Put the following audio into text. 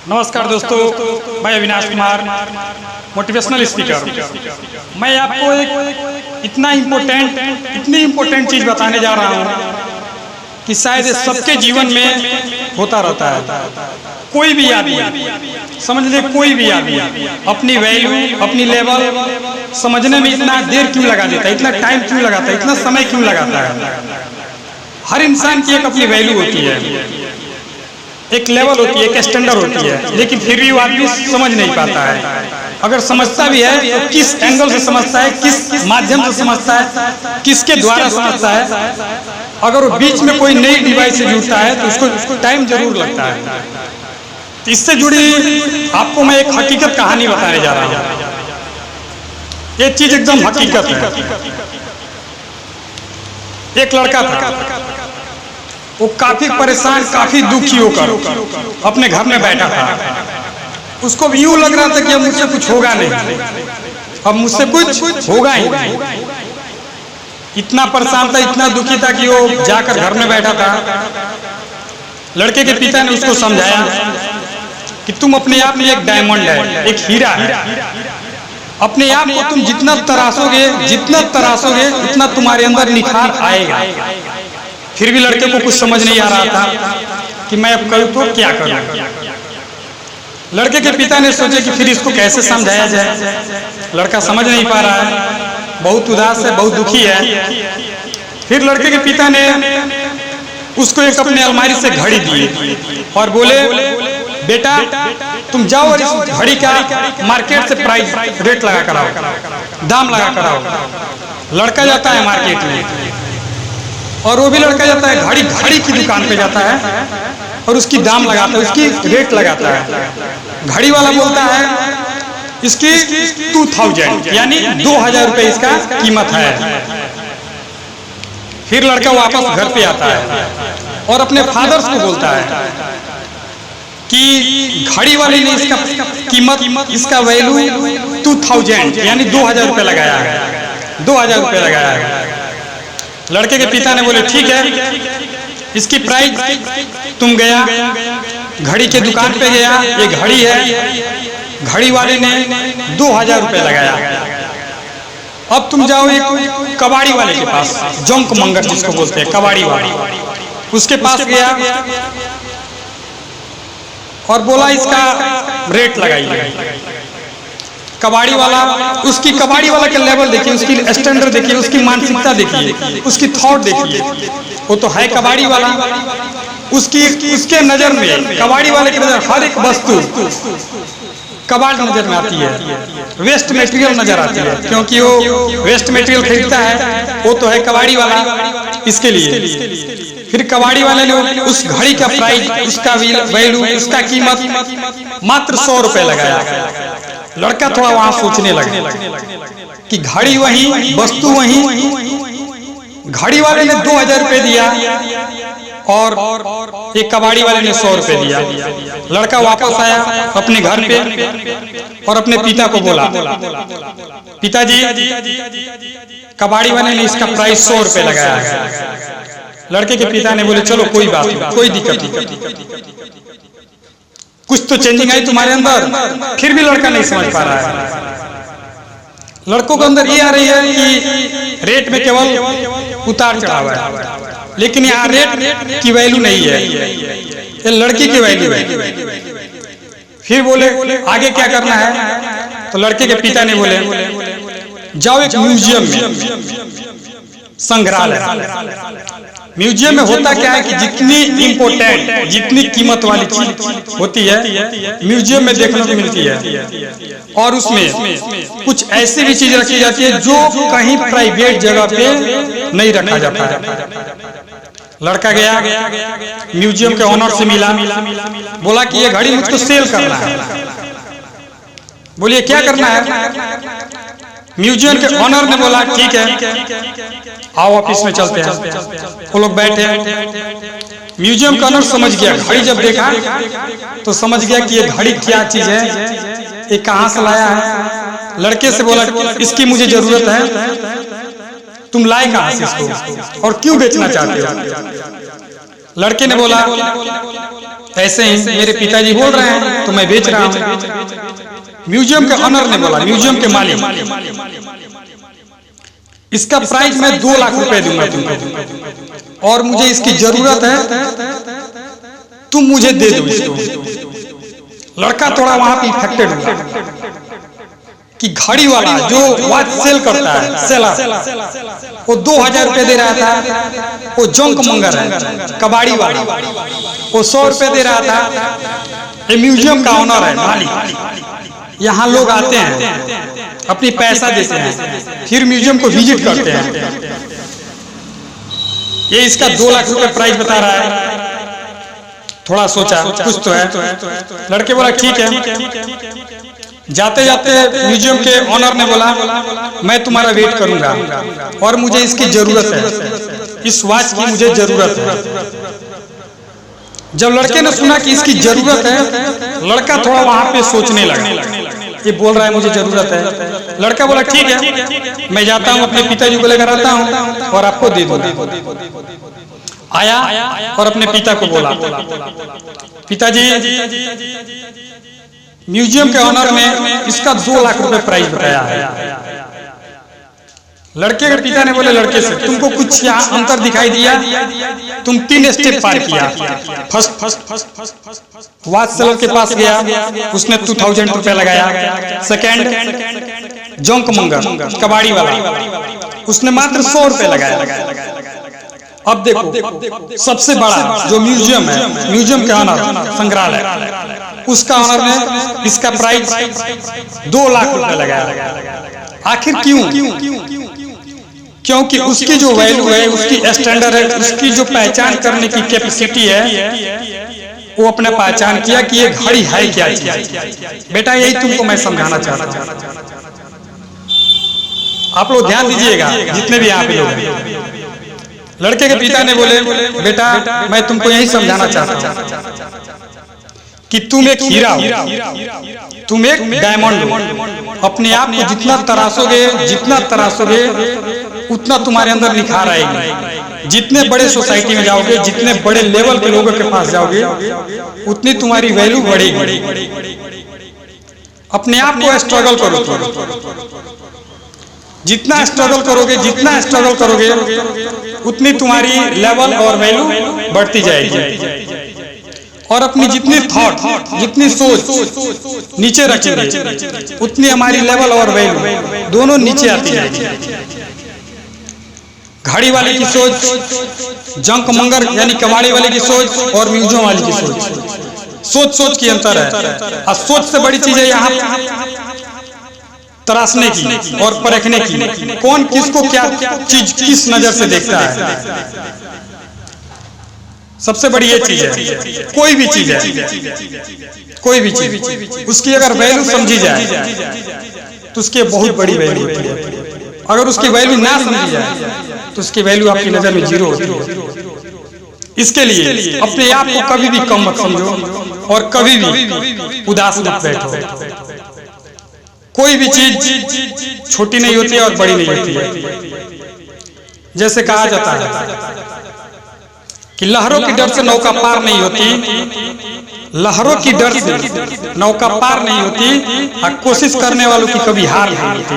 नमस्कार दोस्तों, मैं अविनाश कुमार, मोटिवेशनल स्पीकर। मैं आपको एक इतनी इम्पोर्टेंट चीज़ बताने जा रहा हूँ कि शायद सबके जीवन में होता रहता है। कोई भी आदमी, समझ ले कोई भी आदमी अपनी वैल्यू, अपनी लेवल समझने में इतना देर क्यों लगा देता है, इतना टाइम क्यों लगाता है, इतना समय क्यों लगाता है। हर इंसान की एक अपनी वैल्यू होती है, एक लेवल होती है, एक स्टैंडर्ड होती है, लेकिन फिर भी वो आदमी समझ नहीं पाता है। अगर समझता भी है तो किस एंगल से समझता है, किस माध्यम से समझता है, किसके द्वारा समझता है। अगर वो बीच में कोई नई डिवाइस से जुड़ता है तो उसको टाइम जरूर लगता है। इससे जुड़ी आपको मैं एक हकीकत कहानी बताने जा रहा हूँ। ये चीज एकदम हकीकत है। एक लड़का था, वो काफी परेशान, काफी दुखी होकर अपने घर में बैठा था। उसको भी यूं लग रहा था कि अब मुझसे कुछ होगा नहीं, अब मुझसे कुछ होगा ही नहीं। इतना परेशान था, इतना दुखी था कि वो जाकर घर में बैठा था। लड़के के पिता ने उसको समझाया कि तुम अपने आप में एक डायमंड है, एक हीरा है। अपने आप को तुम जितना तराशोगे उतना तुम्हारे अंदर निखार आएगा। फिर भी लड़के को कुछ समझ नहीं आ रहा था कि मैं अब करूँ तो क्या करूँ। लड़के के पिता ने सोचे कि फिर इसको कैसे समझाया जाए। लड़का समझ नहीं पा रहा है, बहुत उदास है, बहुत दुखी है। फिर लड़के के पिता ने उसको एक अपने अलमारी से घड़ी दी और बोले, बेटा तुम जाओ और इस घड़ी का मार्केट से प्राइस रेट लगा कर आओ, दाम लगा कर आओ। लड़का जाता है मार्केट में, और वो भी लड़का जाता है घड़ी की दुकान पे जाता है और उसकी दाम लगाता है, उसकी रेट लगाता है। घड़ी वाला बोलता है इसकी 2000 यानी 2000 रुपए इसका कीमत है। फिर लड़का वापस घर पे आता है और अपने फादर्स को बोलता है कि घड़ी वाले ने इसका कीमत, इसका वैल्यू 2000 यानी 2000 रुपए लगाया है, 2000 रुपए लगाया है। लड़के के पिता ने बोले ठीक है, इसकी प्राइस, तुम गया घड़ी के दुकान पे गया, ये घड़ी है, घड़ी वाले ने 2000 रुपए लगाया। अब तुम जाओ एक कबाड़ी वाले के पास, जंक मंगर जिसको बोलते हैं, कबाड़ी वाला, उसके पास गया और बोला इसका रेट लगाइए। कबाड़ी वाला, उसकी कबाड़ी वाला का लेवल देखिए, उसकी स्टैंडर्ड देखिए, उसकी मानसिकता देखिए, उसकी थॉट देखिए। वो तो है कबाड़ी वाला, उसके नजर में, कबाड़ी वाले की नजर हर एक वस्तु कबाड़ नजर में आती है, वेस्ट मटेरियल नजर आती है, क्योंकि वो वेस्ट मटेरियल खरीदता है, वो तो है कबाड़ी वाला इसके लिए। फिर कबाड़ी वाले ने उस घड़ी का प्राइस, उसका वैल्यू, उसका कीमत मात्र 100 रुपए लगाया। लड़का थोड़ा वहां सोचने लगा कि घड़ी वही, वस्तु वही, घड़ी वाले ने 2000 रुपए दिया और एक कबाड़ी वाले ने 100 रुपए दिया। लड़का वापस आया अपने घर पे और अपने पिता को बोला, पिताजी कबाड़ी वाले ने इसका प्राइस 100 रुपए लगाया है। लड़के के पिता ने बोले चलो कोई बात नहीं, कोई दिक्कत नहीं, कुछ तो चेंजिंग आई तुम्हारे अंदर। फिर भी लड़का नहीं समझ पा रहा है। लड़कों के अंदर ये आ रही है कि रेट में केवल उतार चढ़ाव है, लेकिन यहाँ रेट की वैल्यू नहीं है, ये लड़की की वैल्यू है। फिर बोले आगे क्या करना है, तो लड़के के पिता ने बोले जाओ एक म्यूजियम में, संग्रहालय। म्यूजियम में होता क्या है कि जितनी इम्पोर्टेंट, जितनी कीमत वाली चीज होती है म्यूजियम में देखने को मिलती है, और उसमें कुछ ऐसी भी चीज रखी जाती है जो कहीं प्राइवेट जगह पे नहीं रखा जाता है। लड़का गया म्यूजियम के ऑनर से मिला, बोला कि ये घड़ी मुझको सेल करना है। बोलिए क्या करना है। म्यूजियम के ऑनर ने बोला ठीक है, आओ ऑफिस में चलते हैं। वो लोग बैठे, म्यूजियम का ऑनर समझ गया, घड़ी जब देखा तो समझ गया कि ये घड़ी क्या चीज है, ये कहाँ से लाया है। लड़के से बोला इसकी मुझे जरूरत है। तुम लाए कहां से इसको और क्यों बेचना चाहते हो? लड़के ने बोला ऐसे ही मेरे पिताजी बोल रहे हैं तो मैं बेच रहा हूं। म्यूजियम के ऑनर ने बोला, म्यूजियम के मालिक, इसका प्राइस मैं 2 लाख रुपए दूंगा तुमको और मुझे इसकी जरूरत है, तुम मुझे दे दो इसको। लड़का थोड़ा वहां पे इफेक्टेड हुआ कि घड़ी वाला जो वॉच सेल करता है, सेलर, वो 2000 रुपए दे रहा था, वो जंक मंगर है। कबाड़ी वाला वो 100 रुपए दे रहा था। ये म्यूजियम का ऑनर है, मालिक। यहाँ लोग आते हैं, अपनी पैसा देते हैं, फिर म्यूजियम को विजिट करते हैं। ये इसका 2 लाख रुपए प्राइस बता रहा है। थोड़ा सोचा कुछ तो है। लड़के बोला ठीक है। जाते जाते म्यूजियम के ऑनर ने बोला मैं तुम्हारा वेट करूंगा और मुझे इसकी जरूरत है, इस वॉच की मुझे जरूरत है। जब लड़के ने सुना कि इसकी जरूरत है, लड़का थोड़ा वहां पे सोचने लगा। ये बोल रहा है मुझे जरूरत है। लड़का बोला ठीक है, मैं जाता हूँ अपने पिताजी को लेकर आता हूँ और आपको दे दूंगा। आया और अपने पिता को बोला पिताजी म्यूजियम के ऑनर ने इसका 2 लाख रुपए प्राइस बताया है। लड़के के पिता ने बोले लड़के से तुमको कुछ यहाँ अंतर दिखाई दिया? तुम 3 स्टेप पार किया। फर्स्ट वॉच सेलर के पास गया, उसने 2000 रुपए लगाया। सेकेंड जंक मंगर कबाड़ी वाला, उसने मात्र 100 रुपए लगाया। अब देखो सबसे बड़ा जो म्यूजियम है, म्यूजियम के ऑनर, संग्रहालय, उसका ऑनर ने इसका प्राइस 2 लाख रुपए लगाया। आखिर क्यों? क्योंकि उसकी जो वैल्यू है, उसकी स्टैंडर्ड है, उसकी जो पहचान करने की कैपेसिटी है, वो अपने पहचान किया कि ये घड़ी है क्या चीज। बेटा यही तुमको मैं समझाना चाहता हूं। आप लोग ध्यान दीजिएगा जितने भी यहाँ पे लोग हैं। लड़के के पिता ने बोले बेटा मैं तुमको यही समझाना चाहता हूं कि तुम एक हीरा हो, तुम एक डायमंड हो। अपने आप को जितना तराशोगे उतना तुम्हारे अंदर निखार आएगी। जितने बड़े सोसाइटी में जाओगे, जितने बड़े लेवल के लोगों के पास जाओगे, उतनी तुम्हारी वैल्यू बढ़ेगी। अपने आप को स्ट्रगल करो। जितना स्ट्रगल करोगे उतनी तुम्हारी लेवल और वैल्यू बढ़ती जाएगी। और अपनी जितनी थॉट, जितनी सोच नीचे रखेंगे, उतनी हमारी लेवल और वैल्यू दोनों नीचे आती जाएगी। घड़ी वाले की सोच, जंक मंगर यानी कबाड़ी वाले की सोच और म्यूजियम वाले की सोच की अंतर है। और सोच से बड़ी चीज है यहाँ तराशने की और परखने की, कौन किसको क्या चीज किस नजर से देखता है। सबसे बड़ी ये चीज है। कोई भी चीज उसकी अगर वैल्यू समझी जाए तो उसकी बहुत बड़ी वैल्यू होती है। अगर उसकी वैल्यू ना समझी जाए तो उसकी वैल्यू आपकी नजर में 0 होती है। इसके लिए अपने आप को कभी भी कम मत समझो और कभी भी उदास मत बैठो। कोई भी चीज छोटी नहीं होती है और बड़ी नहीं होती है। जैसे कहा जाता है कि लहरों की डर से नौका पार नहीं होती, लहरों की डर से नौका पार नहीं होती, और कोशिश करने वालों की कभी हार नहीं होती।